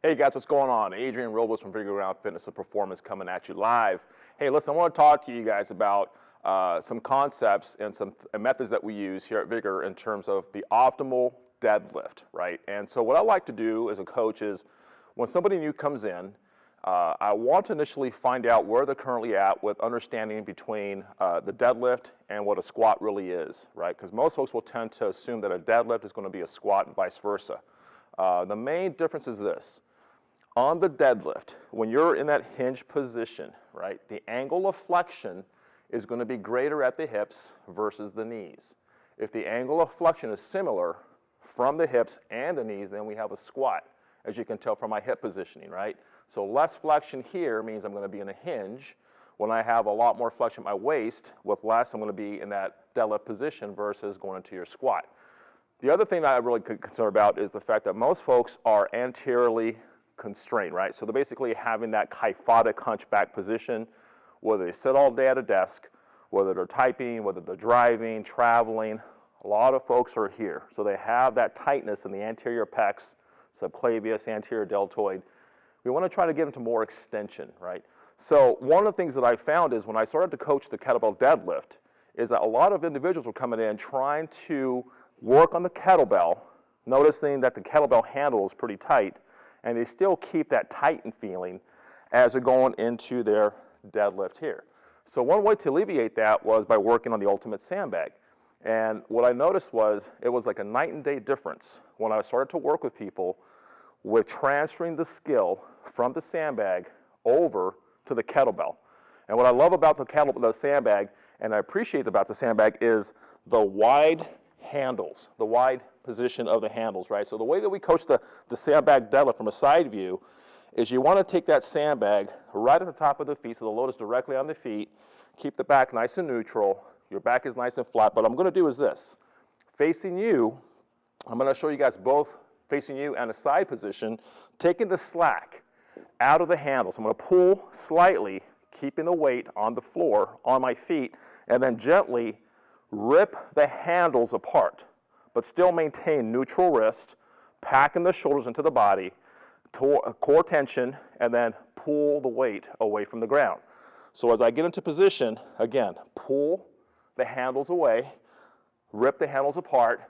Hey guys, what's going on? Adrian Robles from Vigor Ground Fitness and Performance coming at you live. Hey, listen, I want to talk to you guys about some concepts and some methods that we use here at Vigor in terms of the optimal deadlift, right? And so what I like to do as a coach is when somebody new comes in, I want to initially find out where they're currently at with understanding between the deadlift and what a squat really is, right? Because most folks will tend to assume that a deadlift is going to be a squat and vice versa. The main difference is this. On the deadlift, when you're in that hinge position, right, the angle of flexion is going to be greater at the hips versus the knees. If the angle of flexion is similar from the hips and the knees, then we have a squat, as you can tell from my hip positioning, right? So less flexion here means I'm going to be in a hinge. When I have a lot more flexion at my waist, with less, I'm going to be in that deadlift position versus going into your squat. The other thing that I'm really concerned about is the fact that most folks are anteriorly constrained, right? So they're basically having that kyphotic hunchback position, whether they sit all day at a desk, whether they're typing, whether they're driving, traveling. A lot of folks are here. So they have that tightness in the anterior pecs, subclavius, anterior deltoid. We want to try to get into more extension, right? So one of the things that I found is when I started to coach the kettlebell deadlift is that a lot of individuals were coming in trying to work on the kettlebell, noticing that the kettlebell handle is pretty tight, and they still keep that tightened feeling as they're going into their deadlift here. So one way to alleviate that was by working on the ultimate sandbag. And what I noticed was it was like a night and day difference when I started to work with people with transferring the skill from the sandbag over to the kettlebell. And what I love about the sandbag, and I appreciate about the sandbag, is the wide handles, the wide position of the handles, right? So the way that we coach the sandbag deadlift from a side view is you want to take that sandbag right at the top of the feet so the load is directly on the feet, keep the back nice and neutral, your back is nice and flat. But what I'm going to do is this. Facing you, I'm going to show you guys both facing you and a side position, taking the slack out of the handles. I'm going to pull slightly, keeping the weight on the floor, on my feet, and then gently rip the handles apart, but still maintain neutral wrist, packing the shoulders into the body, core tension, and then pull the weight away from the ground. So as I get into position, again, pull the handles away, rip the handles apart,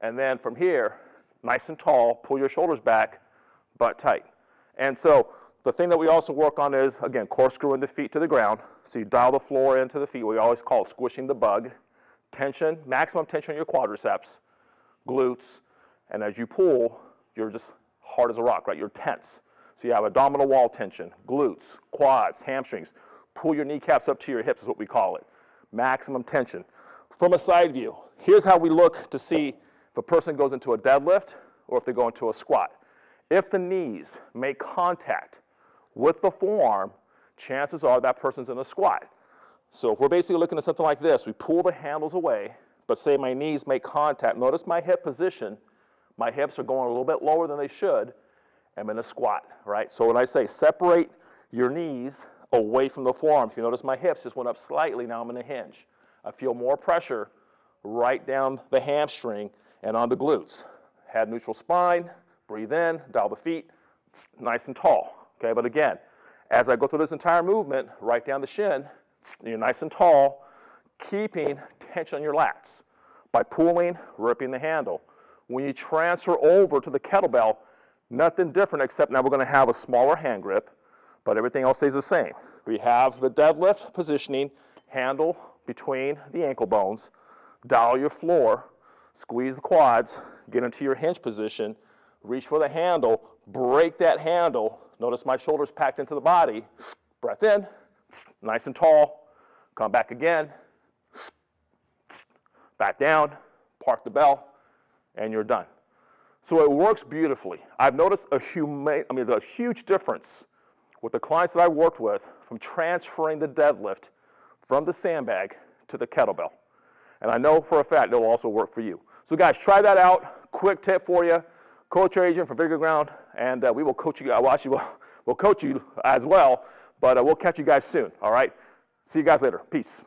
and then from here, nice and tall, pull your shoulders back, butt tight. And so the thing that we also work on is, again, corkscrewing the feet to the ground. So you dial the floor into the feet. We always call it squishing the bug. Tension, maximum tension on your quadriceps, glutes, and as you pull, you're just hard as a rock, right? You're tense. So you have abdominal wall tension, glutes, quads, hamstrings. Pull your kneecaps up to your hips is what we call it. Maximum tension. From a side view, here's how we look to see if a person goes into a deadlift or if they go into a squat. If the knees make contact with the forearm, chances are that person's in a squat. So if we're basically looking at something like this, we pull the handles away, but say my knees make contact. Notice my hip position. My hips are going a little bit lower than they should. I'm in a squat, right? So when I say separate your knees away from the forearm, if you notice my hips just went up slightly, now I'm in a hinge. I feel more pressure right down the hamstring and on the glutes. Head neutral spine, breathe in, dial the feet, nice and tall, okay? But again, as I go through this entire movement, right down the shin, you're nice and tall, keeping tension on your lats by pulling, ripping the handle. When you transfer over to the kettlebell, nothing different except now we're going to have a smaller hand grip, but everything else stays the same. We have the deadlift positioning, handle between the ankle bones, dial your floor, squeeze the quads, get into your hinge position, reach for the handle, break that handle. Notice my shoulders packed into the body. Breath in, nice and tall. Come back again, back down, park the bell, and you're done. So it works beautifully. I've noticed a huge difference with the clients that I worked with from transferring the deadlift from the sandbag to the kettlebell. And I know for a fact it'll also work for you. So guys, try that out. Quick tip for you. Coach Adrian from Vigor Ground, and we will coach you. We'll coach you as well, but we'll catch you guys soon, all right? See you guys later. Peace.